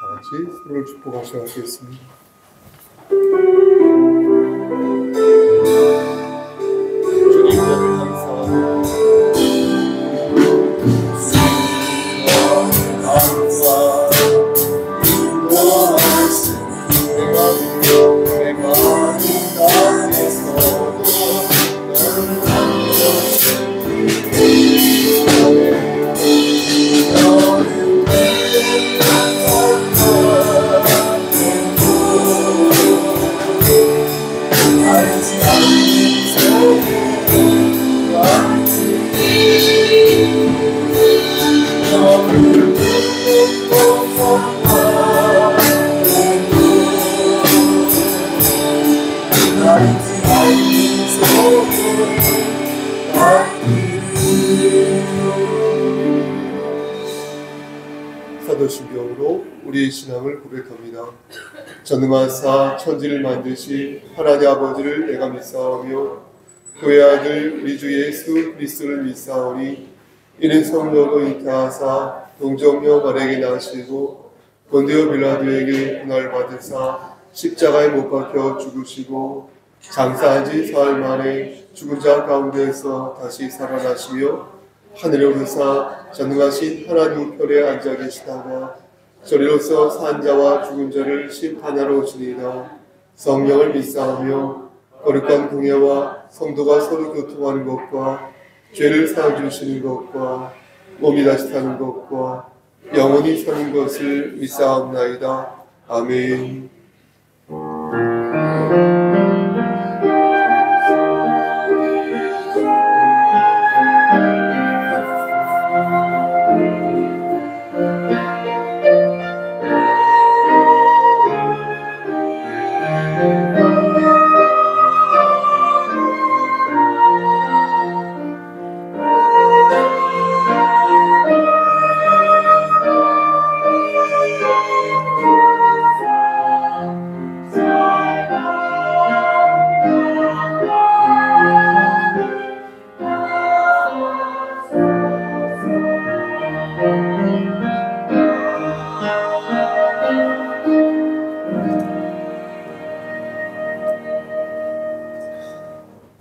같이 서로를 축복하셔야 하겠습니다. 주님 너무 감사합니다. 사도신경으로 우리의 신앙을 고백합니다. 전능하사 천지를 만드신 하나님 아버지를 내가 믿사오며 그의 아들 우리 주 예수 그리스도를 믿사오니 이는 성령으로 잉태하사 동정녀 마리아에게 나시고 본디오 빌라도에게 고난을 받으사 십자가에 못 박혀 죽으시고 장사한 지 사흘 만에 죽은 자 가운데에서 다시 살아나시며 하늘에 오르사 전능하신 하나님 우편에 앉아 계시다가 저리로서 산 자와 죽은 자를 심판하러 오시니이다. 성령을 믿사오며 거룩한 공예와 성도가 서로 교통하는 것과 죄를 사해주시는 것과 몸이 다시 사는 것과 영원히 사는 것을 믿사옵나이다. 아멘.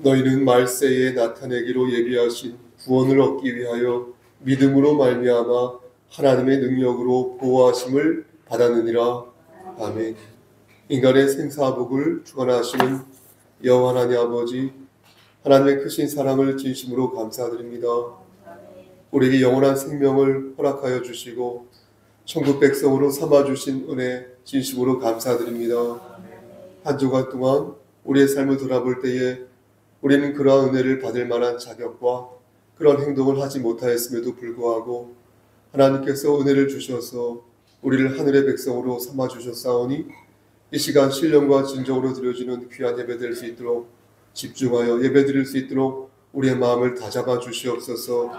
너희는 말세에 나타내기로 예비하신 구원을 얻기 위하여 믿음으로 말미암아 하나님의 능력으로 보호하심을 받았느니라. 아멘. 인간의 생사복을 주관하시는 여호와 하나님 아버지, 하나님의 크신 사랑을 진심으로 감사드립니다. 우리에게 영원한 생명을 허락하여 주시고 천국 백성으로 삼아주신 은혜 진심으로 감사드립니다. 한 주간 동안 우리의 삶을 돌아볼 때에 우리는 그러한 은혜를 받을 만한 자격과 그런 행동을 하지 못하였음에도 불구하고 하나님께서 은혜를 주셔서 우리를 하늘의 백성으로 삼아주셨사오니 이 시간 신령과 진정으로 드려지는 귀한 예배 될 수 있도록 집중하여 예배 드릴 수 있도록 우리의 마음을 다잡아 주시옵소서.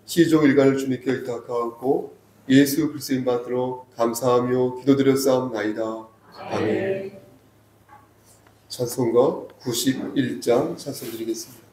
시종 일간을 주님께 의탁하고 예수 그리스도인 받들어 감사하며 기도드렸사옵나이다. 아멘. 찬송가 91장 찬송 드리겠습니다.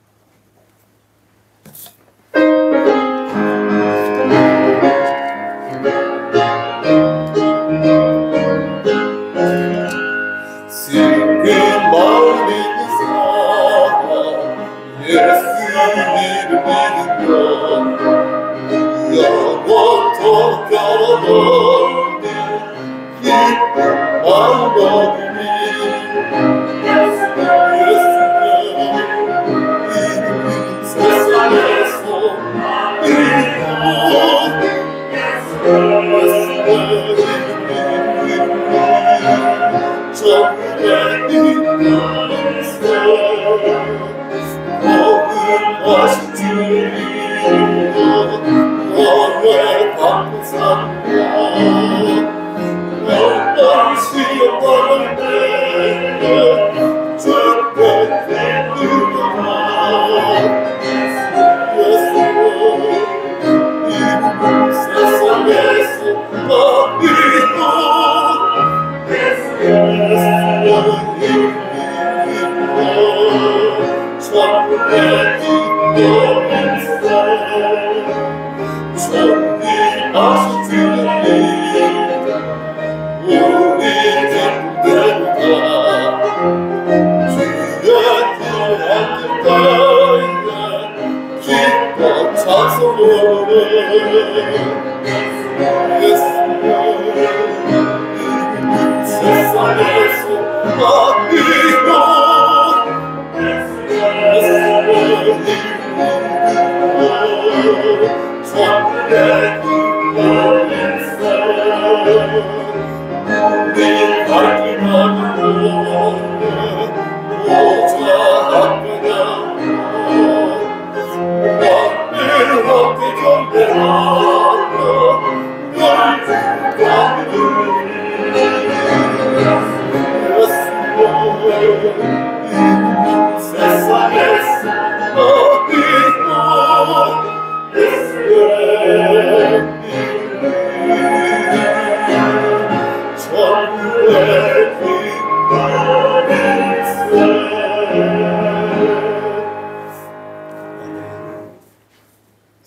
Yes,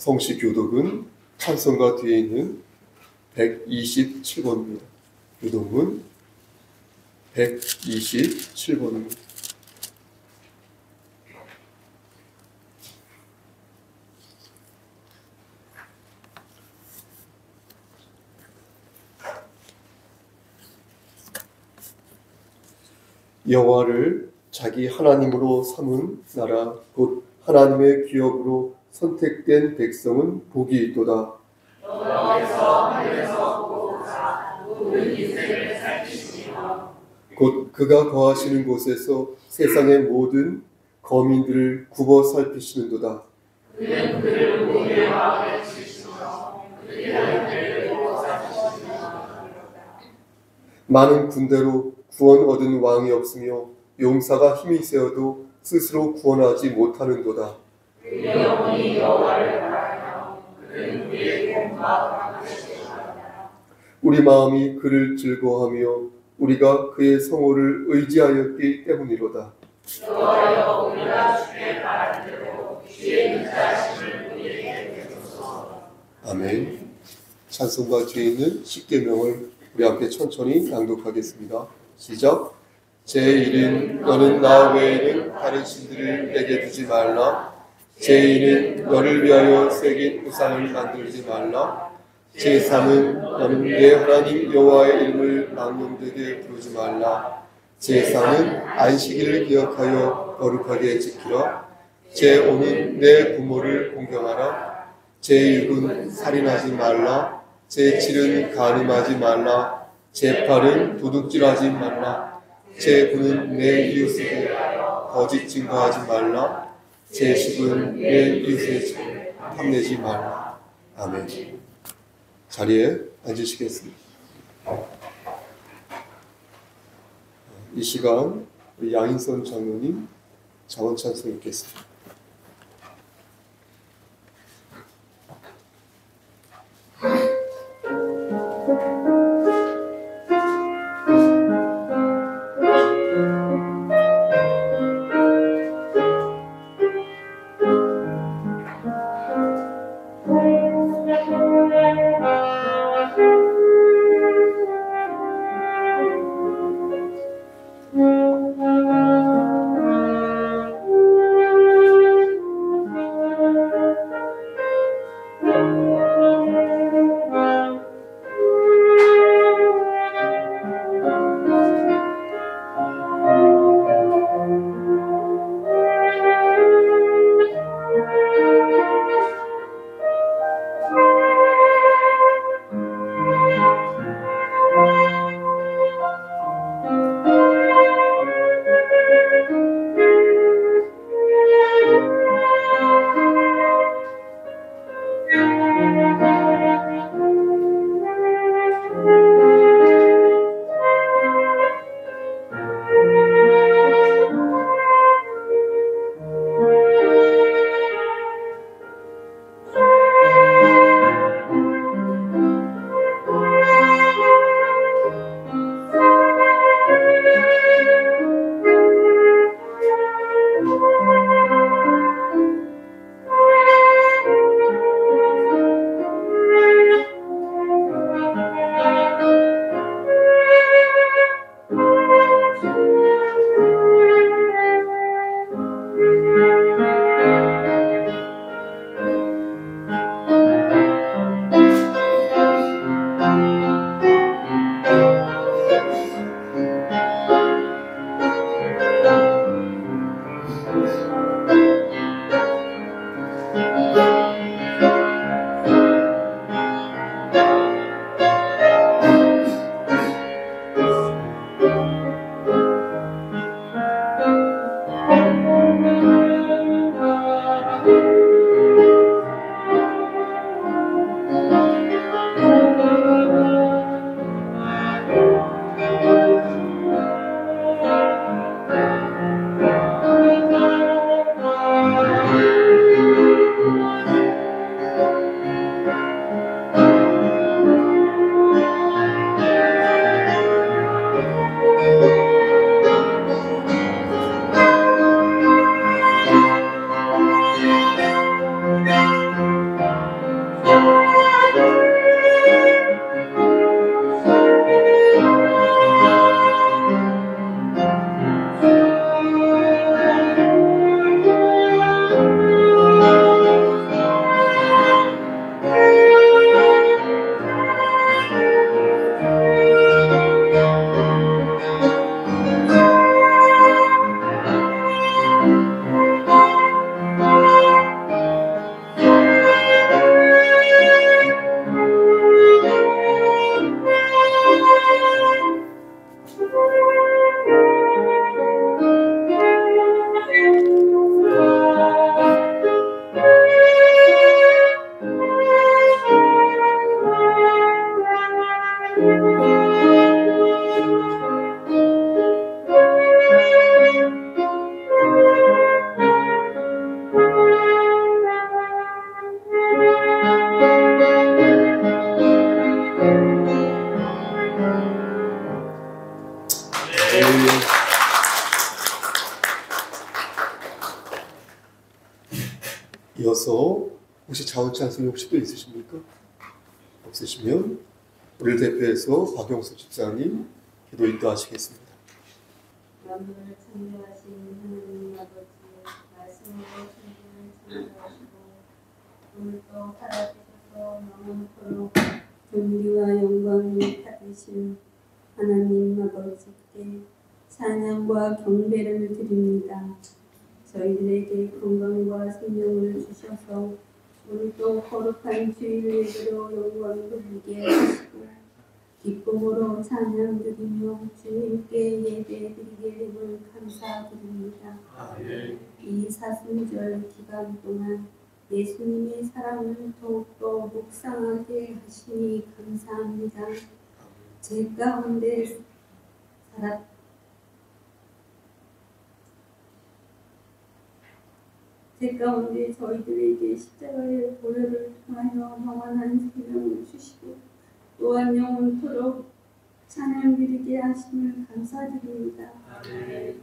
성시 교독은 찬송가 뒤에 있는 127번입니다. 교독은 127번입니다. 여호와를 자기 하나님으로 삼은 나라 곧 하나님의 기업으로 선택된 백성은 복이 있도다. 곧 그가 거하시는 곳에서 세상의 모든 거민들을 굽어 살피시는도다. 많은 군대로 구원 얻은 왕이 없으며 용사가 힘이 세어도 스스로 구원하지 못하는도다. 우리 마음이 그를 즐거워하며 우리가 그의 성호를 의지하였기 때문이로다. 아멘. 찬송가 뒤에 있는 십계명을 우리 함께 천천히 낭독하겠습니다. 시작. 제1은 너는 나 외에는 다른 신들을 내게 두지 말라. 제2는 너를 위하여 새긴 우상을 만들지 말라. 제3은 너는 내 하나님 여호와의 이름을 망령되게 부르지 말라. 제4는 안식일을 기억하여 거룩하게 지키라. 제5는 내 부모를 공경하라. 제6은 살인하지 말라. 제7은 간음하지 말라. 제8은 도둑질하지 말라. 제9는 내 이웃에게 거짓 증거하지 말라. 제10은 내 이웃의 집을 탐내지 말라. 아멘. 자리에 앉으시겠습니다. 이 시간 양인선 장로님 자원 찬송 읽겠습니다. 이어서 혹시 자우찬송 혹시 또 있으십니까? 없으시면 우리를 대표해서 박영수 집사님 기도 인도하시겠습니다. 만물을 창조하신 하나님 아버지, 말씀으로 천지를 창조하시고 오늘도 살아계셔서 영원토록 존귀와 영광을 받으신 하나님 아버지께 찬양과 경배를 드립니다. 저희들에게 건강과 생명을 주셔서 오늘도 거룩한 주일 예배로 영광을 돌리게 하시고 기쁨으로 찬양드리며 주님께 예배드리게 됨을 감사드립니다. 이 사순절 기간 동안 예수님의 사랑을 더욱더 묵상하게 하시니 감사합니다. 제 가운데 저희들에게 십자가의 보혈을 통하여 영원한 생명을 주시고 또한 영원토록 찬양드리게 하심을 감사드립니다.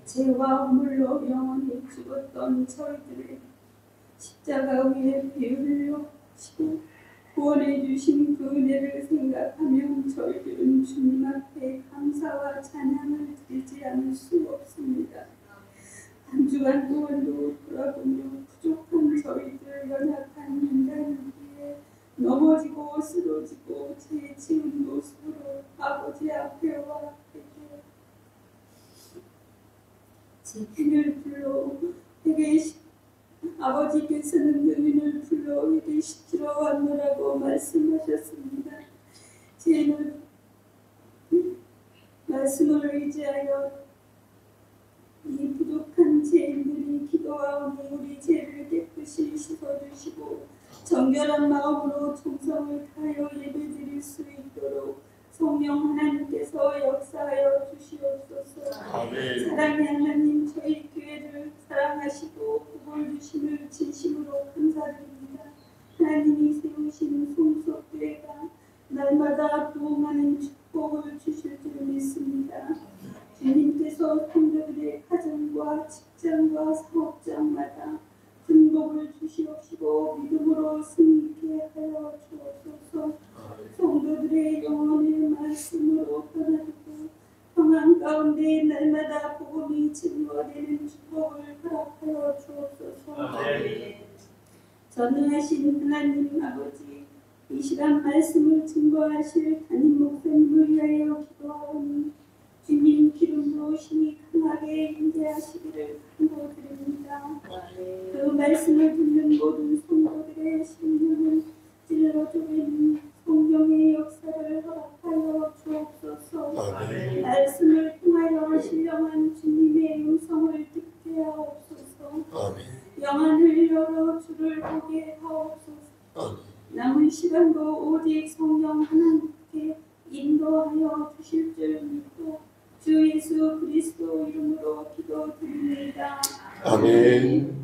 죄와 허물로 영원히 죽었던 저희들의 십자가 위에 피 흘려주시고 구원해 주신 그 은혜를 생각하면 저희들은 주님 앞에 감사와 찬양을 드리지 않을 수 없습니다. 한 주간 동안도 돌아보며 부족한 저희들 연약한 인간에게 넘어지고 쓰러지고 죄 지은 모습으로 아버지 앞에 와 회개를 불러 아버지께서는 너희를 불러 회개시키러 왔노라고 말씀하셨습니다. 죄는 말씀을 의지하여 이 부족한 죄인들이 기도하오니 우리 죄를 깨끗이 씻어주시고 정결한 마음으로 충성을 다하여 예배드릴 수 있도록 성령 하나님께서 역사하여 주시옵소서. 아멘. 사랑의 하나님, 저희 교회를 사랑하시고 복을 주심을 진심으로 감사드립니다. 하나님이 세우신 송속교회가 날마다 부흥하는 축복을 주실 줄 믿습니다. 주님께서 성도들의 가정과 직장과 사업장마다 등복을 주시옵시고 믿음으로 승리케 하여 주옵소서. 성도들의 영혼의 말씀으로 변화되고 평안 가운데 날마다 복음이 증거되는 축복을 허락하여 주옵소서. 전능하신 하나님 아버지, 이 시간 말씀을 증거하실 담임 목사님을 위하여 기도하오니 주님 기름 부으심이 강하게 임재하시기를 간구드립니다. 그 말씀을 듣는 모든 성도들의 심령을 찔러주는 성령의 역사를 허락하여 주옵소서. 말씀을 통하여 신령한 주님의 음성을 듣게 하옵소서. 영안을 열어 주를 보게 하옵소서. 남은 시간도 오직 성령 하나님께 인도하여 주실 줄 믿고 주 예수 그리스도 이름으로 기도드립니다. 아멘.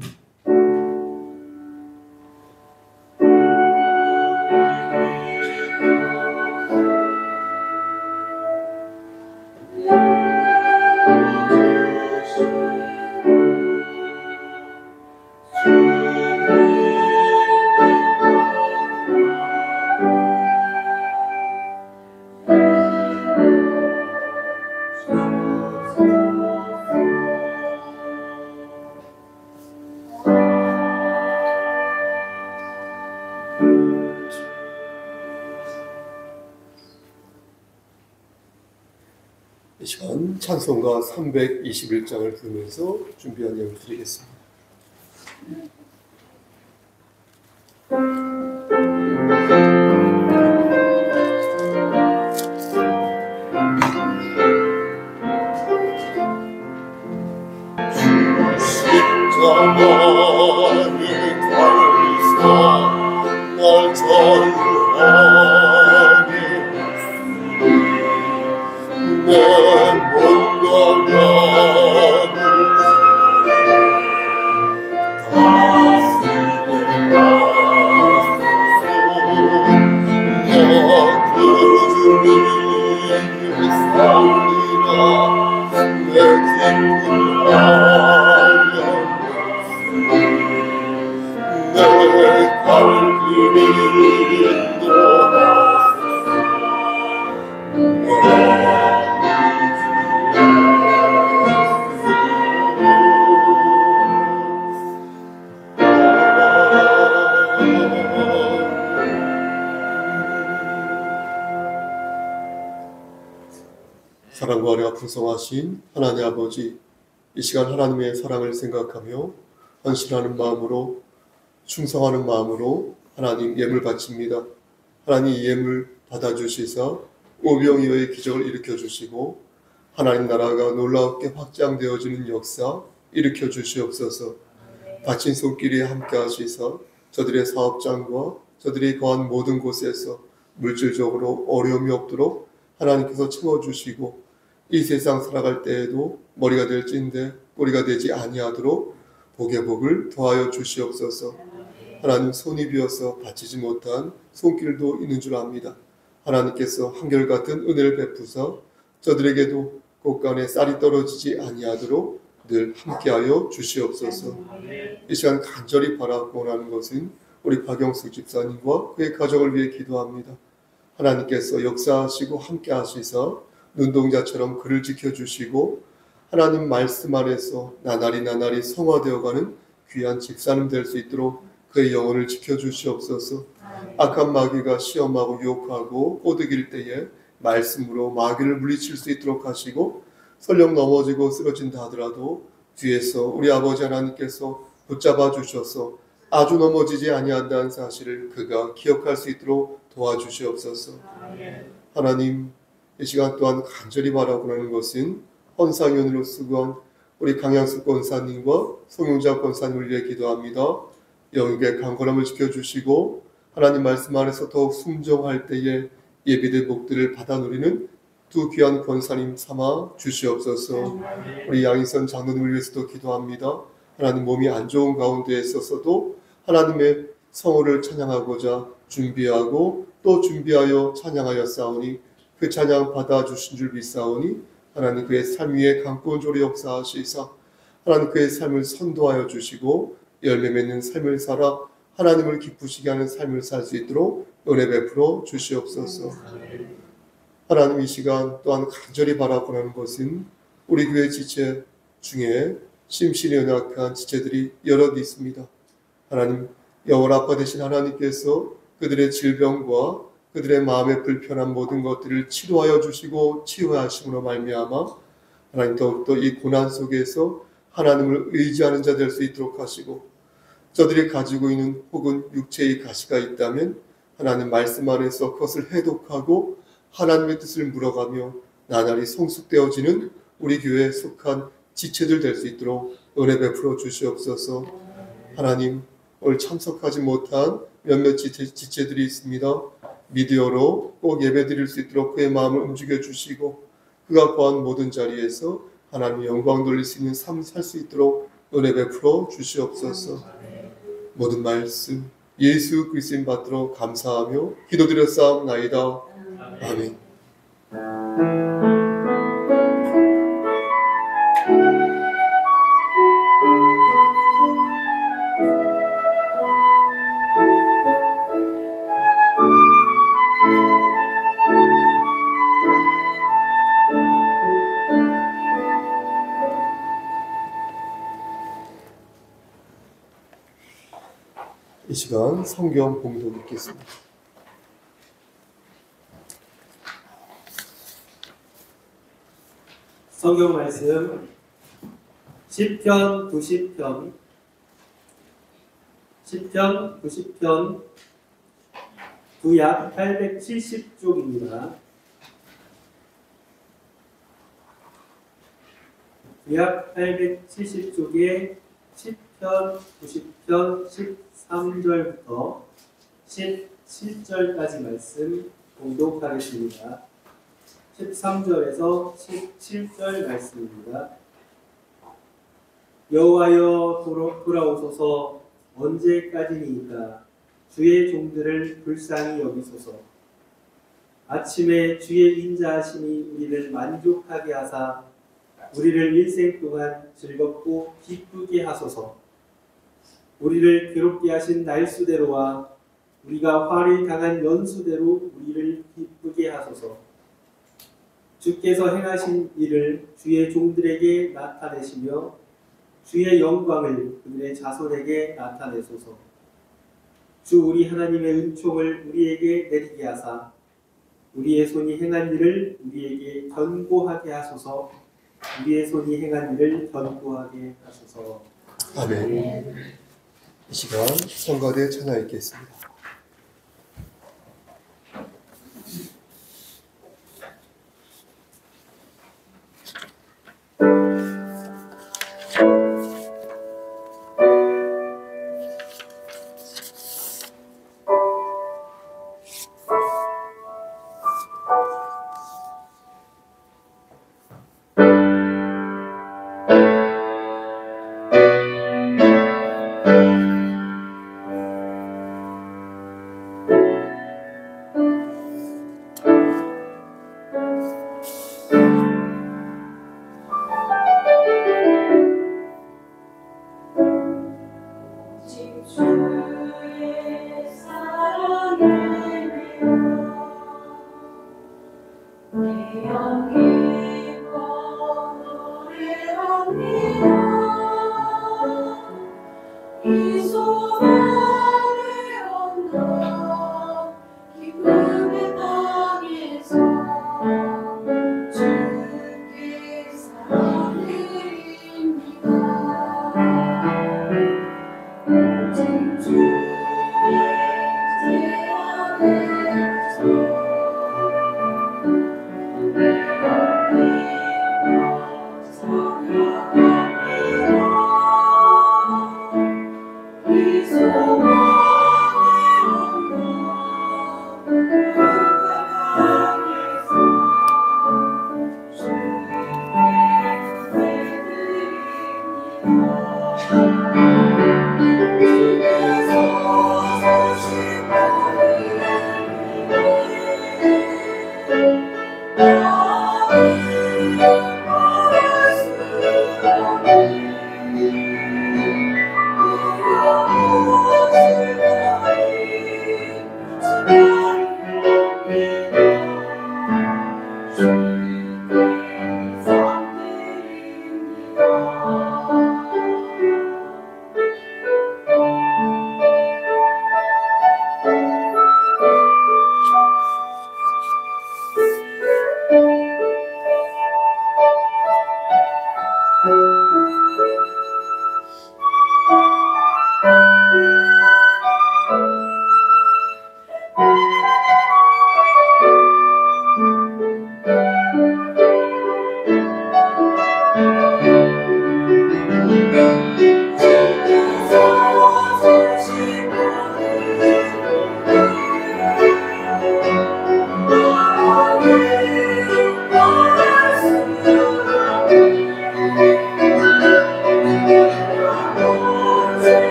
이 시간 찬송가 321장을 부르면서 준비한 예물 드리겠습니다. 날 전하게 내 몸과 마음을 다스리라. 나 그들을 살리라. 내 깊은 마음 내 갈 길을 사랑과 은혜가 풍성하신 하나님 아버지, 이 시간 하나님의 사랑을 생각하며 헌신하는 마음으로, 충성하는 마음으로 하나님 예물 바칩니다. 하나님 이 예물 받아주시사 오병이어의 기적을 일으켜주시고 하나님 나라가 놀랍게 확장되어지는 역사 일으켜주시옵소서. 바친 손길이 함께 하시사 저들의 사업장과 저들이 거한 모든 곳에서 물질적으로 어려움이 없도록 하나님께서 채워주시고 이 세상 살아갈 때에도 머리가 될진데 꼬리가 되지 아니하도록 복의 복을 더하여 주시옵소서. 하나님 손이 비어서 바치지 못한 손길도 있는 줄 압니다. 하나님께서 한결같은 은혜를 베푸사 저들에게도 곳간에 쌀이 떨어지지 아니하도록 늘 함께하여 주시옵소서. 이 시간 간절히 바라고 원하는 것은 우리 박영숙 집사님과 그의 가족을 위해 기도합니다. 하나님께서 역사하시고 함께하시사 눈동자처럼 그를 지켜주시고 하나님 말씀 안에서 나날이 성화되어가는 귀한 집사님 될 수 있도록 그의 영혼을 지켜주시옵소서. 악한 마귀가 시험하고 유혹하고 꼬드길 때에 말씀으로 마귀를 물리칠 수 있도록 하시고 설령 넘어지고 쓰러진다 하더라도 뒤에서 우리 아버지 하나님께서 붙잡아 주셔서 아주 넘어지지 아니한다는 사실을 그가 기억할 수 있도록 도와주시옵소서. 하나님 이 시간 또한 간절히 바라고 하는 것은 헌상위원으로 수고한 우리 강양숙 권사님과 송용자 권사님을 위해 기도합니다. 영육의 강건함을 지켜주시고 하나님 말씀 안에서 더욱 순종할 때에 예비된 복들을 받아 누리는 두 귀한 권사님 삼아 주시옵소서. 우리 양희선 장로님을 위해서도 기도합니다. 하나님 몸이 안 좋은 가운데 있어서도 하나님의 성호를 찬양하고자 준비하고 또 준비하여 찬양하였사오니 그 찬양 받아주신 줄 믿사오니 하나님 그의 삶 위에 강권조리 역사하시사 하나님 그의 삶을 선도하여 주시고 열매 맺는 삶을 살아 하나님을 기쁘시게 하는 삶을 살 수 있도록 은혜 베풀어 주시옵소서. 하나님 이 시간 또한 간절히 바라보는 것은 우리 교회 지체 중에 심신이 연약한 지체들이 여럿 있습니다. 하나님 영원 아빠 되신 하나님께서 그들의 질병과 그들의 마음에 불편한 모든 것들을 치료하여 주시고 치유하심으로 말미암아 하나님 더욱더 이 고난 속에서 하나님을 의지하는 자 될 수 있도록 하시고 저들이 가지고 있는 혹은 육체의 가시가 있다면 하나님 말씀 안에서 그것을 해독하고 하나님의 뜻을 물어가며 나날이 성숙되어지는 우리 교회에 속한 지체들 될 수 있도록 은혜 베풀어 주시옵소서. 하나님 오늘 참석하지 못한 몇몇 지체들이 있습니다. 미디어로 꼭 예배 드릴 수 있도록 그의 마음을 움직여 주시고 그가 거한 모든 자리에서 하나님 영광 돌릴 수 있는 삶을 살 수 있도록 은혜 베풀어 주시옵소서. 모든 말씀 예수 그리스도인 받들어 감사하며 기도드렸사옵나이다. 아멘. 이 시간 성경 봉독 읽겠습니다. 성경 말씀 시편 90편 구약 870쪽입니다. 구약 870쪽에 10편 90편 13절부터 17절까지 말씀 공독하겠습니다. 13절에서 17절 말씀입니다. 여호와여 돌아오소서. 언제까지니이까 주의 종들을 불쌍히 여기소서. 아침에 주의 인자하심이 우리를 만족하게 하사 우리를 일생 동안 즐겁고 기쁘게 하소서. 우리를 괴롭게 하신 날수대로와 우리가 화를 당한 연수대로 우리를 기쁘게 하소서. 주께서 행하신 일을 주의 종들에게 나타내시며 주의 영광을 그들의 자손에게 나타내소서. 주 우리 하나님의 은총을 우리에게 내리게 하사 우리의 손이 행한 일을 우리에게 견고하게 하소서. 우리의 손이 행한 일을 견고하게 하소서. 아멘. 이 시간 성가대 찬양 읽겠습니다.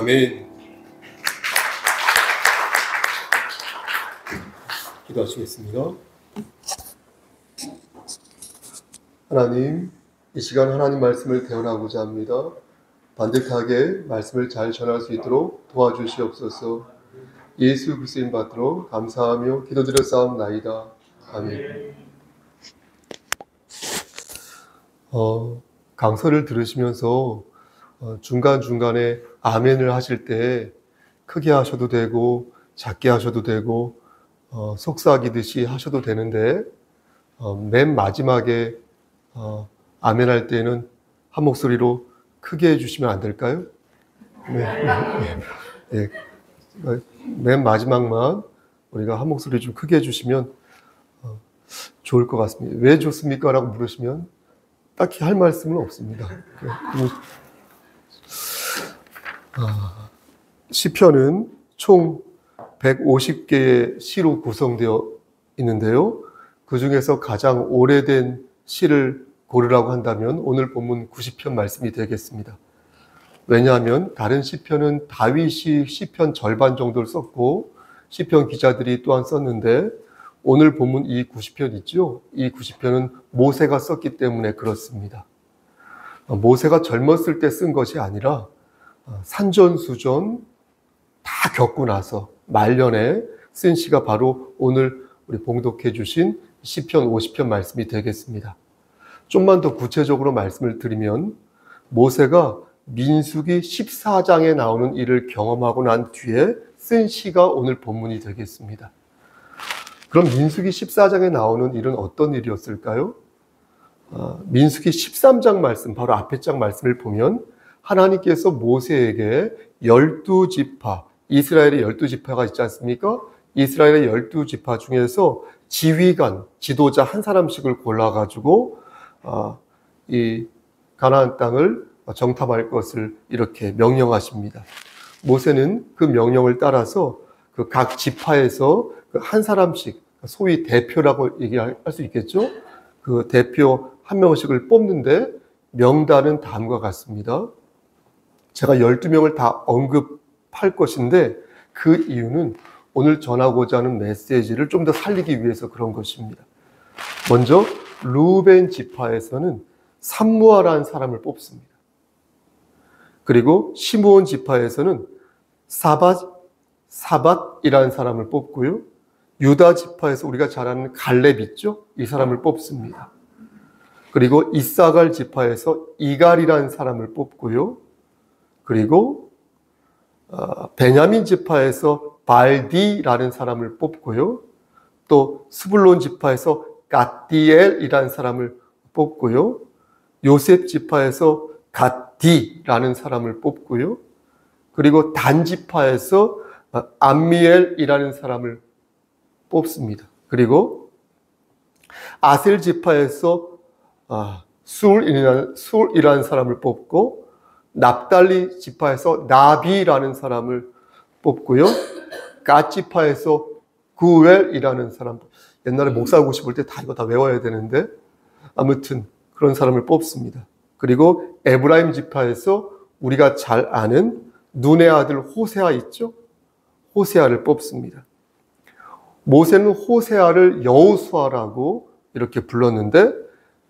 아멘. 기도하시겠습니다. 하나님, 이 시간 하나님 말씀을 대언하고자 합니다. 반듯하게 말씀을 잘 전할 수 있도록 도와주시옵소서. 예수 그리스도인 받들어 감사하며 기도드려 싸움나이다. 아멘. 강설을 들으시면서 중간중간에 아멘을 하실 때 크게 하셔도 되고 작게 하셔도 되고 속삭이듯이 하셔도 되는데 맨 마지막에 아멘 할 때는 한 목소리로 크게 해주시면 안 될까요? 네. 네. 맨 마지막만 우리가 한 목소리 좀 크게 해주시면 좋을 것 같습니다. 왜 좋습니까? 라고 물으시면 딱히 할 말씀은 없습니다. 시편은 총 150개의 시로 구성되어 있는데요. 그 중에서 가장 오래된 시를 고르라고 한다면 오늘 본문 90편 말씀이 되겠습니다. 왜냐하면 다른 시편은 다윗이 시편 절반 정도를 썼고 시편 기자들이 또한 썼는데 오늘 본문 이 90편 있죠? 이 90편은 모세가 썼기 때문에 그렇습니다. 모세가 젊었을 때 쓴 것이 아니라 산전수전 다 겪고 나서 말년에 쓴 시가 바로 오늘 우리 봉독해 주신 시편 50편 말씀이 되겠습니다. 좀만 더 구체적으로 말씀을 드리면 모세가 민수기 14장에 나오는 일을 경험하고 난 뒤에 쓴 시가 오늘 본문이 되겠습니다. 그럼 민수기 14장에 나오는 일은 어떤 일이었을까요? 민수기 13장 말씀, 바로 앞에 장 말씀을 보면 하나님께서 모세에게 12지파, 이스라엘의 12지파가 있지 않습니까? 이스라엘의 12지파 중에서 지휘관, 지도자 한 사람씩을 골라가지고 이 가나안 땅을 정탐할 것을 이렇게 명령하십니다. 모세는 그 명령을 따라서 그 각 지파에서 한 사람씩, 소위 대표라고 얘기할 수 있겠죠? 그 대표 한 명씩을 뽑는데 명단은 다음과 같습니다. 제가 12명을 다 언급할 것인데 그 이유는 오늘 전하고자 하는 메시지를 좀 더 살리기 위해서 그런 것입니다. 먼저 루벤 지파에서는 삼무아라는 사람을 뽑습니다. 그리고 시므온 지파에서는 사밧이라는 사람을 뽑고요. 유다 지파에서 우리가 잘 아는 갈렙 있죠? 이 사람을 뽑습니다. 그리고 이사갈 지파에서 이갈이라는 사람을 뽑고요. 그리고 베냐민 지파에서 발디라는 사람을 뽑고요. 또 스불론 지파에서 갓디엘이라는 사람을 뽑고요. 요셉 지파에서 갓디라는 사람을 뽑고요. 그리고 단 지파에서 암미엘이라는 사람을 뽑습니다. 그리고 아셀 지파에서 술이라는 사람을 뽑고 납달리 지파에서 나비라는 사람을 뽑고요. 갓 지파에서 구엘이라는 사람, 옛날에 목사 하고 싶을 때 이거 다 외워야 되는데 아무튼 그런 사람을 뽑습니다. 그리고 에브라임 지파에서 우리가 잘 아는 눈의 아들 호세아 있죠? 호세아를 뽑습니다. 모세는 호세아를 여호수아라고 이렇게 불렀는데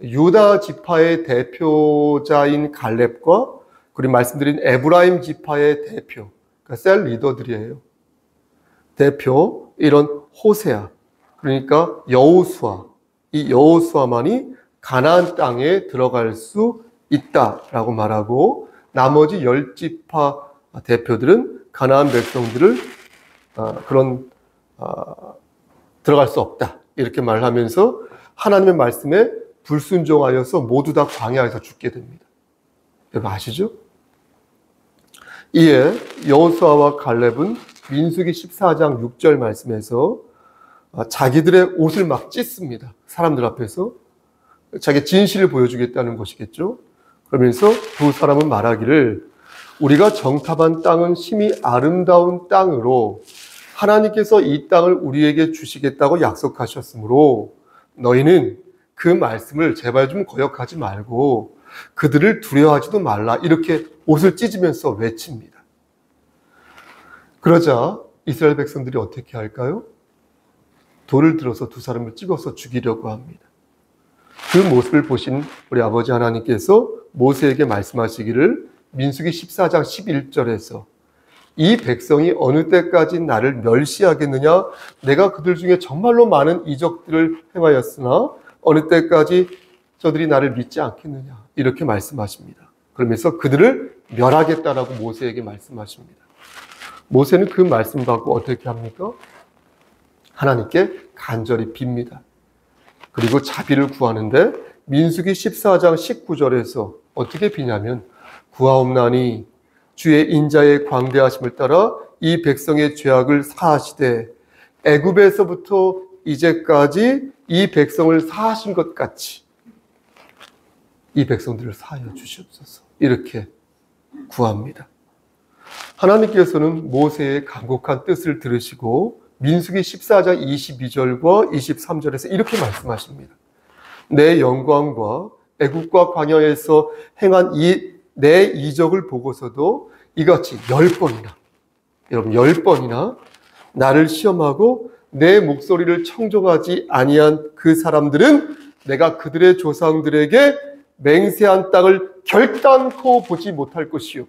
유다 지파의 대표자인 갈렙과 그리고 말씀드린 에브라임 지파의 대표, 그러니까 셀 리더들이에요. 대표 이런 호세아, 그러니까 여호수아, 이 여호수아만이 가나안 땅에 들어갈 수 있다라고 말하고 나머지 10지파 대표들은 가나안 백성들을 들어갈 수 없다 이렇게 말하면서 하나님의 말씀에 불순종하여서 모두 다 광야에서 죽게 됩니다. 여러분 아시죠? 이에 여호수아와 갈렙은 민수기 14장 6절 말씀에서 자기들의 옷을 막 찢습니다. 사람들 앞에서 자기 진실을 보여주겠다는 것이겠죠. 그러면서 두 사람은 말하기를 우리가 정탐한 땅은 심히 아름다운 땅으로 하나님께서 이 땅을 우리에게 주시겠다고 약속하셨으므로 너희는 그 말씀을 제발 좀 거역하지 말고 그들을 두려워하지도 말라 이렇게 옷을 찢으면서 외칩니다. 그러자 이스라엘 백성들이 어떻게 할까요? 돌을 들어서 두 사람을 찍어서 죽이려고 합니다. 그 모습을 보신 우리 아버지 하나님께서 모세에게 말씀하시기를 민수기 14장 11절에서 이 백성이 어느 때까지 나를 멸시하겠느냐? 내가 그들 중에 정말로 많은 이적들을 행하였으나 어느 때까지 저들이 나를 믿지 않겠느냐? 이렇게 말씀하십니다. 그러면서 그들을 멸하겠다라고 모세에게 말씀하십니다. 모세는 그 말씀 받고 어떻게 합니까? 하나님께 간절히 빕니다. 그리고 자비를 구하는데 민수기 14장 19절에서 어떻게 비냐면 구하옵나니 주의 인자의 광대하심을 따라 이 백성의 죄악을 사하시되 애굽에서부터 이제까지 이 백성을 사하신 것 같이 이 백성들을 사하여 주시옵소서. 이렇게 구합니다. 하나님께서는 모세의 간곡한 뜻을 들으시고 민수기 14장 22절과 23절에서 이렇게 말씀하십니다. 내 영광과 애국과 광야에서 행한 내 이적을 보고서도 이같이 10번이나, 여러분 10번이나 나를 시험하고 내 목소리를 청종하지 아니한 그 사람들은 내가 그들의 조상들에게 맹세한 땅을 결단코 보지 못할 것이요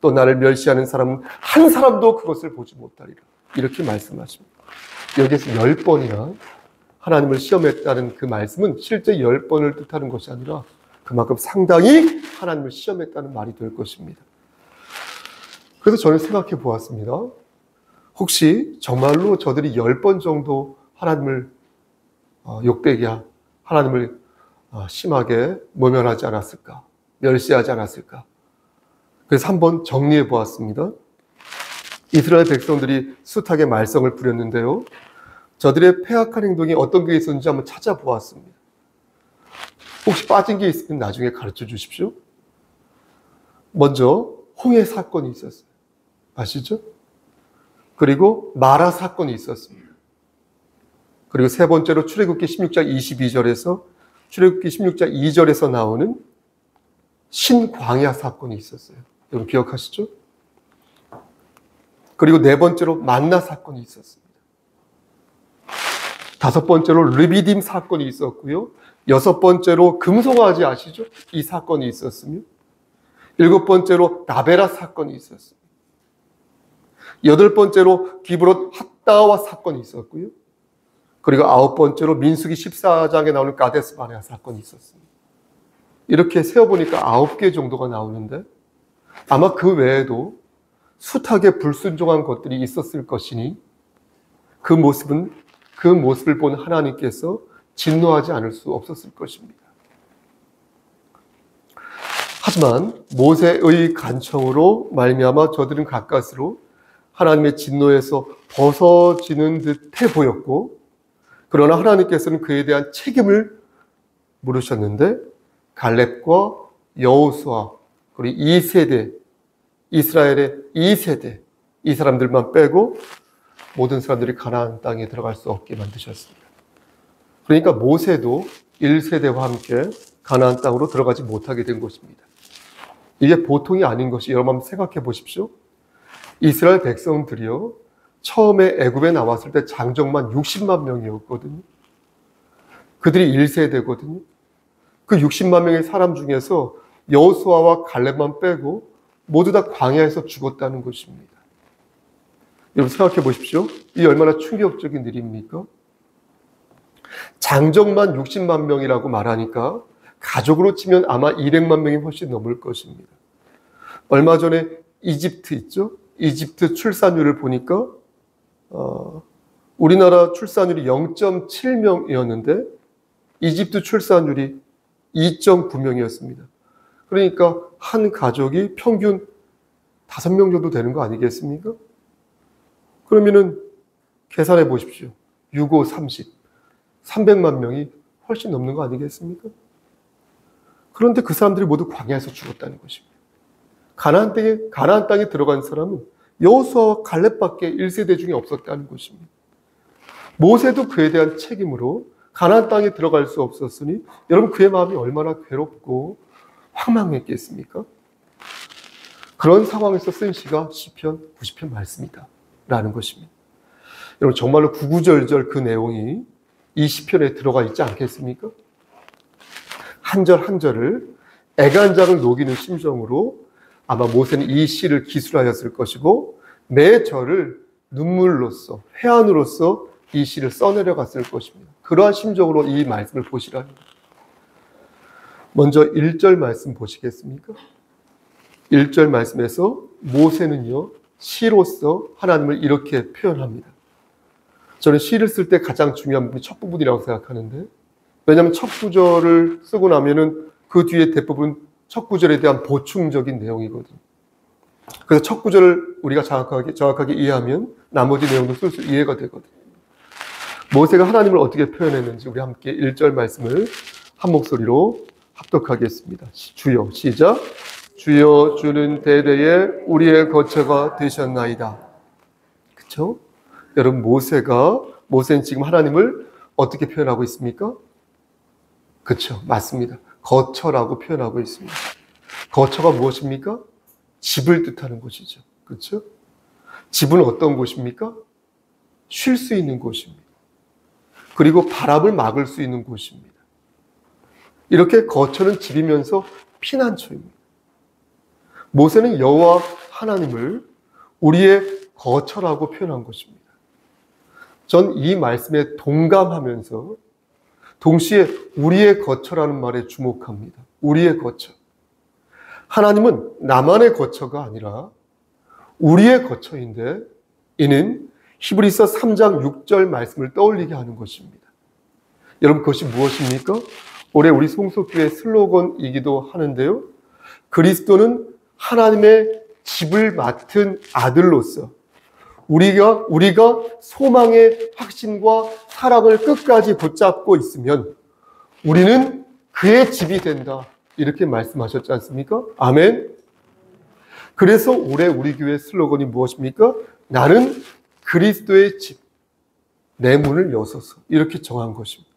또 나를 멸시하는 사람은 한 사람도 그것을 보지 못하리라. 이렇게 말씀하십니다. 여기서 10번이나 하나님을 시험했다는 그 말씀은 실제 10번을 뜻하는 것이 아니라 그만큼 상당히 하나님을 시험했다는 말이 될 것입니다. 그래서 저는 생각해 보았습니다. 혹시 정말로 저들이 10번 정도 하나님을 욕되게, 하나님을 심하게 모면하지 않았을까? 멸시하지 않았을까? 그래서 한번 정리해 보았습니다. 이스라엘 백성들이 숱하게 말썽을 부렸는데요. 저들의 폐악한 행동이 어떤 게 있었는지 한번 찾아보았습니다. 혹시 빠진 게 있으면 나중에 가르쳐 주십시오. 먼저 홍해 사건이 있었어요. 아시죠? 그리고 마라 사건이 있었습니다. 그리고 세 번째로 출애굽기 16장 22절에서 출애굽기 16장 2절에서 나오는 신광야 사건이 있었어요. 여러분 기억하시죠? 그리고 네 번째로 만나 사건이 있었습니다. 다섯 번째로 르비딤 사건이 있었고요. 여섯 번째로 금송아지 아시죠? 이 사건이 있었으며 일곱 번째로 나베라 사건이 있었습니다. 여덟 번째로 기브롯 핫다와 사건이 있었고요. 그리고 아홉 번째로 민수기 14장에 나오는 가데스 바네아 사건이 있었습니다. 이렇게 세어보니까 9개 정도가 나오는데 아마 그 외에도 숱하게 불순종한 것들이 있었을 것이니 그 모습을 본 하나님께서 진노하지 않을 수 없었을 것입니다. 하지만 모세의 간청으로 말미암아 저들은 가까스로 하나님의 진노에서 벗어지는 듯해 보였고, 그러나 하나님께서는 그에 대한 책임을 물으셨는데 갈렙과 여호수아 그리고 2세대 이스라엘의 2세대 이 사람들만 빼고 모든 사람들이 가나안 땅에 들어갈 수 없게 만드셨습니다. 그러니까 모세도 1세대와 함께 가나안 땅으로 들어가지 못하게 된 것입니다. 이게 보통이 아닌 것이 여러분 한번 생각해 보십시오. 이스라엘 백성들이요 처음에 애굽에 나왔을 때 장정만 60만 명이었거든요. 그들이 1세대거든요. 그 60만 명의 사람 중에서 여호수아와 갈렙만 빼고 모두 다 광야에서 죽었다는 것입니다. 여러분 생각해 보십시오. 이 얼마나 충격적인 일입니까? 장정만 60만 명이라고 말하니까 가족으로 치면 아마 200만 명이 훨씬 넘을 것입니다. 얼마 전에 이집트 있죠? 이집트 출산율을 보니까 우리나라 출산율이 0.7명이었는데 이집트 출산율이 2.9명이었습니다. 그러니까 한 가족이 평균 5명 정도 되는 거 아니겠습니까? 그러면은 계산해 보십시오. 6, 5, 30. 300만 명이 훨씬 넘는 거 아니겠습니까? 그런데 그 사람들이 모두 광야에서 죽었다는 것입니다. 가나안 땅에 들어간 사람은 여호수아와 갈렙밖에 1세대 중에 없었다는 것입니다. 모세도 그에 대한 책임으로 가나안 땅에 들어갈 수 없었으니 여러분 그의 마음이 얼마나 괴롭고 황망했겠습니까? 그런 상황에서 쓴 시가 시편 90편 말씀이다 라는 것입니다. 여러분 정말로 구구절절 그 내용이 이 시편에 들어가 있지 않겠습니까? 한 절 한 절을 애간장을 녹이는 심정으로 아마 모세는 이 시를 기술하였을 것이고 매 절을 눈물로써 회한으로써 이 시를 써내려갔을 것입니다. 그러한 심정으로 이 말씀을 보시라는 거예요. 먼저 1절 말씀 보시겠습니까? 1절 말씀에서 모세는요, 시로서 하나님을 이렇게 표현합니다. 저는 시를 쓸 때 가장 중요한 부분이 첫 부분이라고 생각하는데, 왜냐하면 첫 구절을 쓰고 나면은 그 뒤에 대부분 첫 구절에 대한 보충적인 내용이거든요. 그래서 첫 구절을 우리가 정확하게 이해하면 나머지 내용도 쓸 수 이해가 되거든요. 모세가 하나님을 어떻게 표현했는지 우리 함께 1절 말씀을 한 목소리로 합독하겠습니다. 주여, 시작. 주여, 주는 대대에 우리의 거처가 되셨나이다. 그렇죠? 여러분, 모세는 지금 하나님을 어떻게 표현하고 있습니까? 그렇죠, 맞습니다. 거처라고 표현하고 있습니다. 거처가 무엇입니까? 집을 뜻하는 곳이죠. 그렇죠? 집은 어떤 곳입니까? 쉴 수 있는 곳입니다. 그리고 바람을 막을 수 있는 곳입니다. 이렇게 거처는 집이면서 피난처입니다. 모세는 여호와 하나님을 우리의 거처라고 표현한 것입니다. 전 이 말씀에 동감하면서 동시에 우리의 거처라는 말에 주목합니다. 우리의 거처. 하나님은 나만의 거처가 아니라 우리의 거처인데, 이는 히브리서 3장 6절 말씀을 떠올리게 하는 것입니다. 여러분, 그것이 무엇입니까? 올해 우리 송소교회 슬로건이기도 하는데요. 그리스도는 하나님의 집을 맡은 아들로서 우리가 소망의 확신과 사랑을 끝까지 붙잡고 있으면 우리는 그의 집이 된다. 이렇게 말씀하셨지 않습니까? 아멘. 그래서 올해 우리 교회 슬로건이 무엇입니까? 나는 그리스도의 집, 내 문을 여소서. 이렇게 정한 것입니다.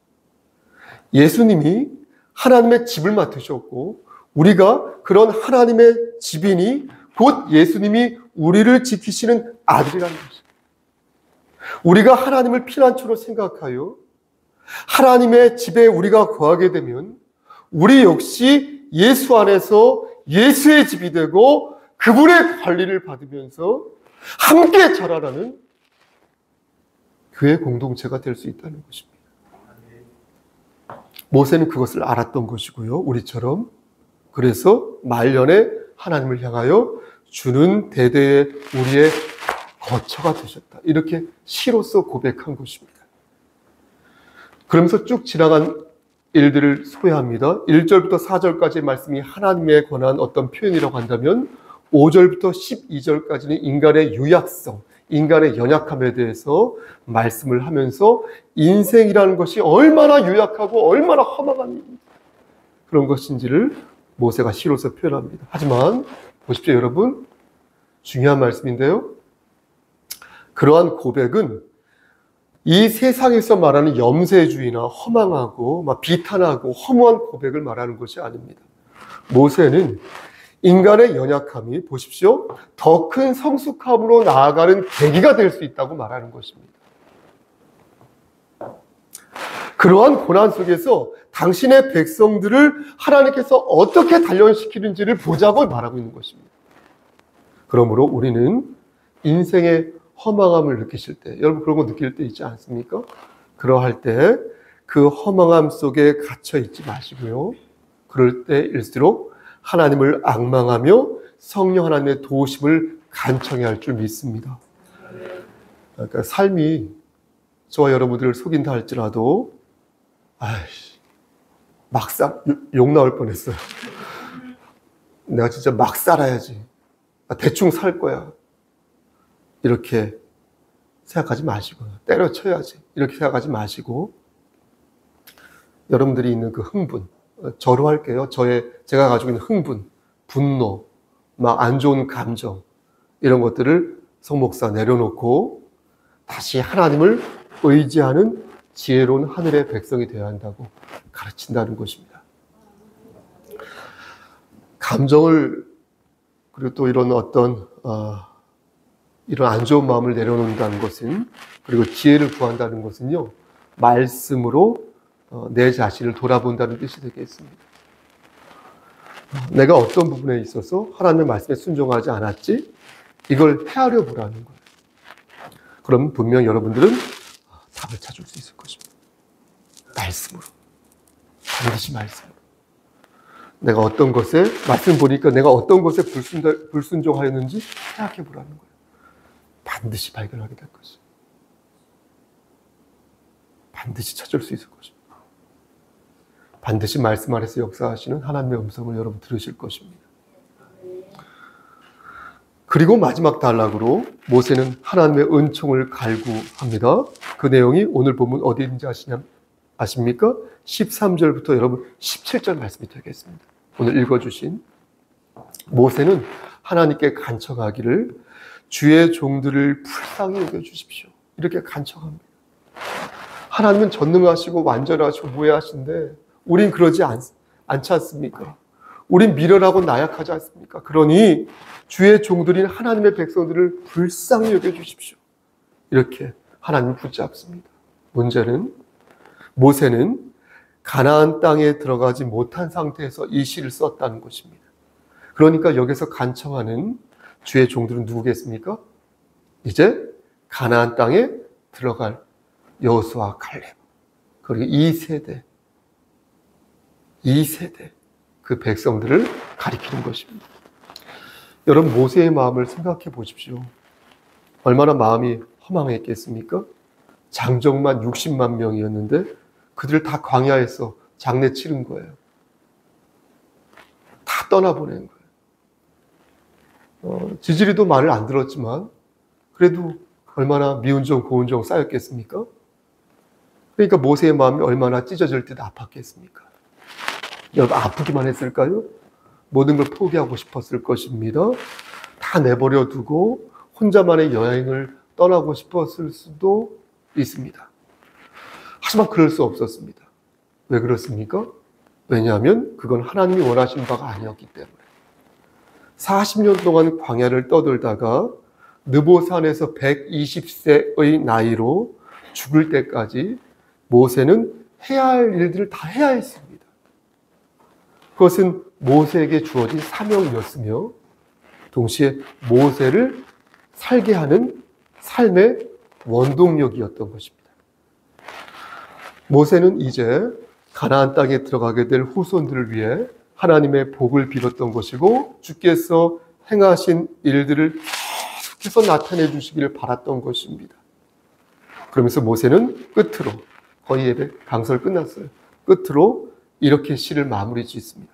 예수님이 하나님의 집을 맡으셨고 우리가 그런 하나님의 집이니 곧 예수님이 우리를 지키시는 아들이라는 것입니다. 우리가 하나님을 피난처로 생각하여 하나님의 집에 우리가 거하게 되면 우리 역시 예수 안에서 예수의 집이 되고 그분의 관리를 받으면서 함께 자라나는 교회 공동체가 될 수 있다는 것입니다. 모세는 그것을 알았던 것이고요. 우리처럼. 그래서 말년에 하나님을 향하여 주는 대대에 우리의 거처가 되셨다. 이렇게 시로서 고백한 것입니다. 그러면서 쭉 지나간 일들을 소개합니다. 1절부터 4절까지의 말씀이 하나님에 관한 어떤 표현이라고 한다면 5절부터 12절까지는 인간의 유약성, 인간의 연약함에 대해서 말씀을 하면서 인생이라는 것이 얼마나 유약하고 얼마나 허망한 그런 것인지를 모세가 시로서 표현합니다. 하지만 보십시오, 여러분. 중요한 말씀인데요. 그러한 고백은 이 세상에서 말하는 염세주의나 허망하고 막 비탄하고 허무한 고백을 말하는 것이 아닙니다. 모세는 인간의 연약함이 보십시오, 더 큰 성숙함으로 나아가는 계기가 될 수 있다고 말하는 것입니다. 그러한 고난 속에서 당신의 백성들을 하나님께서 어떻게 단련시키는지를 보자고 말하고 있는 것입니다. 그러므로 우리는 인생의 허망함을 느끼실 때, 여러분 그런 거 느낄 때 있지 않습니까? 그러할 때 그 허망함 속에 갇혀 있지 마시고요. 그럴 때일수록 하나님을 앙망하며 성령 하나님의 도우심을 간청해야 할 줄 믿습니다. 그러니까 삶이 저와 여러분들을 속인다 할지라도 막상 욕 나올 뻔했어요. 내가 진짜 막 살아야지. 대충 살 거야. 이렇게 생각하지 마시고, 때려쳐야지. 이렇게 생각하지 마시고, 여러분들이 있는 그 흥분, 저로 할게요. 제가 가지고 있는 흥분, 분노, 막 안 좋은 감정, 이런 것들을 성목사 내려놓고 다시 하나님을 의지하는 지혜로운 하늘의 백성이 되어야 한다고 가르친다는 것입니다. 감정을, 그리고 또 이런 어떤 이런 안 좋은 마음을 내려놓는다는 것은, 그리고 지혜를 구한다는 것은요, 말씀으로 내 자신을 돌아본다는 뜻이 되겠습니다. 내가 어떤 부분에 있어서 하나님의 말씀에 순종하지 않았지? 이걸 헤아려 보라는 거예요. 그럼 분명 여러분들은 답을 찾을 수 있을 것입니다. 말씀으로. 반드시 말씀으로. 내가 어떤 것에, 말씀 보니까 내가 어떤 것에 불순종하였는지 생각해 보라는 거예요. 반드시 발견하게 될 것이에요. 반드시 찾을 수 있을 것입니다. 반드시 말씀 아래서 역사하시는 하나님의 음성을 여러분 들으실 것입니다. 그리고 마지막 단락으로 모세는 하나님의 은총을 갈구합니다. 그 내용이 오늘 본문 어디인지 아십니까? 13절부터 여러분 17절 말씀이 되겠습니다. 오늘 읽어주신 모세는 하나님께 간청하기를 주의 종들을 불쌍히 여겨주십시오. 이렇게 간청합니다. 하나님은 전능하시고 완전하시고 무해하신데 우린 그러지 않지 않습니까? 우린 미련하고 나약하지 않습니까? 그러니 주의 종들인 하나님의 백성들을 불쌍히 여겨주십시오. 이렇게 하나님을 붙잡습니다. 문제는 모세는 가나안 땅에 들어가지 못한 상태에서 이 시를 썼다는 것입니다. 그러니까 여기서 간청하는 주의 종들은 누구겠습니까? 이제 가나안 땅에 들어갈 여호수아, 갈렙, 그리고 2세대 그 백성들을 가리키는 것입니다. 여러분 모세의 마음을 생각해 보십시오. 얼마나 마음이 허망했겠습니까? 장정만 60만 명이었는데 그들을 다 광야에서 장례 치른 거예요. 다 떠나보낸 거예요. 지지리도 말을 안 들었지만 그래도 얼마나 미운 정 고운 정 쌓였겠습니까? 그러니까 모세의 마음이 얼마나 찢어질 듯 아팠겠습니까? 여러분 아프기만 했을까요? 모든 걸 포기하고 싶었을 것입니다. 다 내버려 두고 혼자만의 여행을 떠나고 싶었을 수도 있습니다. 하지만 그럴 수 없었습니다. 왜 그렇습니까? 왜냐하면 그건 하나님이 원하신 바가 아니었기 때문에. 40년 동안 광야를 떠돌다가 느보산에서 120세의 나이로 죽을 때까지 모세는 해야 할 일들을 다 해야 했습니다. 그것은 모세에게 주어진 사명이었으며 동시에 모세를 살게 하는 삶의 원동력이었던 것입니다. 모세는 이제 가나안 땅에 들어가게 될 후손들을 위해 하나님의 복을 빌었던 것이고 주께서 행하신 일들을 계속해서 나타내 주시기를 바랐던 것입니다. 그러면서 모세는 끝으로 거의 예배 강설 끝났어요. 끝으로 이렇게 시를 마무리 짓습니다.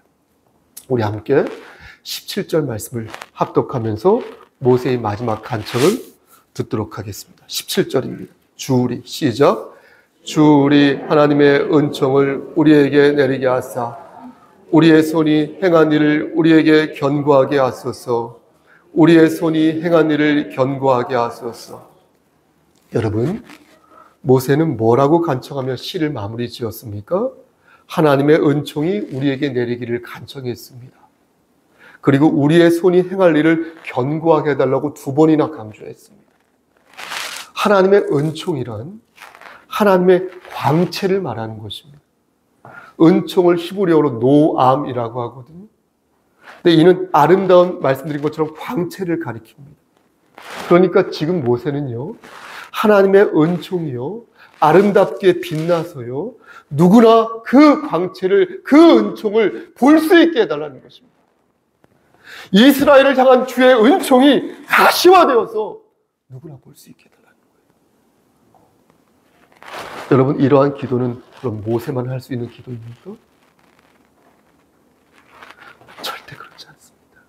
우리 함께 17절 말씀을 합독하면서 모세의 마지막 간청을 듣도록 하겠습니다. 17절입니다. 주우리 시작. 주우리 하나님의 은총을 우리에게 내리게 하사 우리의 손이 행한 일을 우리에게 견고하게 하소서. 우리의 손이 행한 일을 견고하게 하소서. 여러분 모세는 뭐라고 간청하며 시를 마무리 지었습니까? 하나님의 은총이 우리에게 내리기를 간청했습니다. 그리고 우리의 손이 행할 일을 견고하게 해달라고 2번이나 강조했습니다. 하나님의 은총이란 하나님의 광채를 말하는 것입니다. 은총을 히브리어로 노암이라고 하거든요. 근데 이는 아름다운 말씀드린 것처럼 광채를 가리킵니다. 그러니까 지금 모세는요, 하나님의 은총이요, 아름답게 빛나서요, 누구나 그 광채를, 그 은총을 볼 수 있게 해달라는 것입니다. 이스라엘을 향한 주의 은총이 가시화되어서 누구나 볼 수 있게 해달라는 거예요. 여러분, 이러한 기도는 그럼 모세만 할 수 있는 기도입니까? 절대 그렇지 않습니다.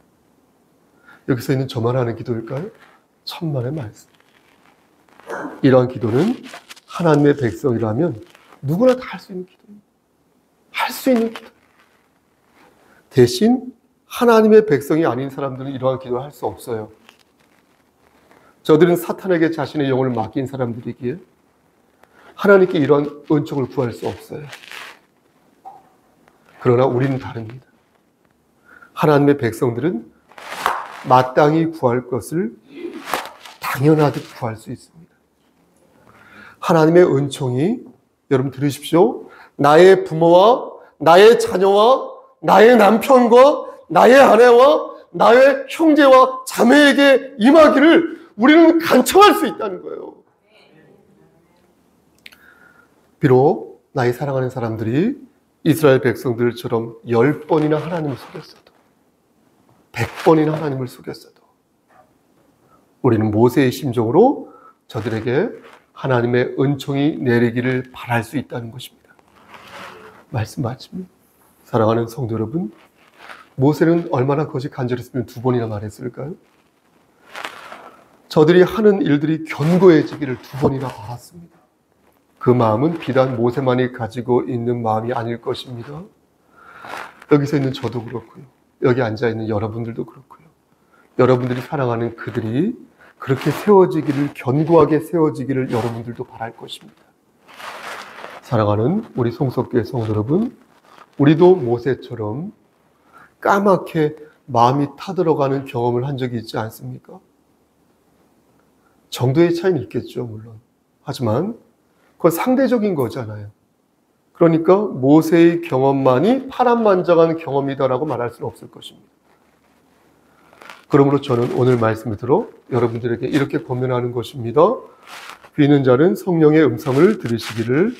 여기서 있는 저만 하는 기도일까요? 천만의 말씀. 이러한 기도는 하나님의 백성이라면 누구나 다 할 수 있는 기도입니다. 할 수 있는 기도. 대신 하나님의 백성이 아닌 사람들은 이러한 기도를 할 수 없어요. 저들은 사탄에게 자신의 영혼을 맡긴 사람들이기에 하나님께 이러한 은총을 구할 수 없어요. 그러나 우리는 다릅니다. 하나님의 백성들은 마땅히 구할 것을 당연하듯 구할 수 있습니다. 하나님의 은총이, 여러분 들으십시오, 나의 부모와 나의 자녀와 나의 남편과 나의 아내와 나의 형제와 자매에게 임하기를 우리는 간청할 수 있다는 거예요. 비록 나의 사랑하는 사람들이 이스라엘 백성들처럼 10번이나 하나님을 속였어도 100번이나 하나님을 속였어도 우리는 모세의 심정으로 저들에게 하나님의 은총이 내리기를 바랄 수 있다는 것입니다. 말씀 맞습니다. 사랑하는 성도 여러분, 모세는 얼마나 그것이 간절했으면 2번이나 말했을까요? 저들이 하는 일들이 견고해지기를 2번이나 바랐습니다. 그 마음은 비단 모세만이 가지고 있는 마음이 아닐 것입니다. 여기서 있는 저도 그렇고요. 여기 앉아있는 여러분들도 그렇고요. 여러분들이 사랑하는 그들이 그렇게 세워지기를, 견고하게 세워지기를 여러분들도 바랄 것입니다. 사랑하는 우리 송석교회 성도 여러분, 우리도 모세처럼 까맣게 마음이 타들어가는 경험을 한 적이 있지 않습니까? 정도의 차이는 있겠죠, 물론. 하지만 그건 상대적인 거잖아요. 그러니까 모세의 경험만이 파란만장한 경험이다라고 말할 수는 없을 것입니다. 그러므로 저는 오늘 말씀을 들어 여러분들에게 이렇게 권면하는 것입니다. 귀 있는 자는 성령의 음성을 들으시기를.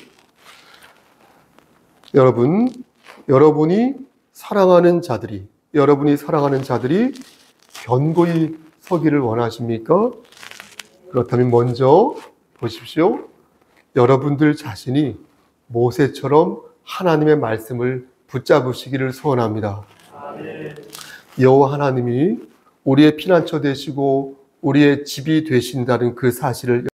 여러분이 사랑하는 자들이 견고히 서기를 원하십니까? 그렇다면 먼저 보십시오. 여러분들 자신이 모세처럼 하나님의 말씀을 붙잡으시기를 소원합니다. 여호와 하나님이 우리의 피난처 되시고 우리의 집이 되신다는 그 사실을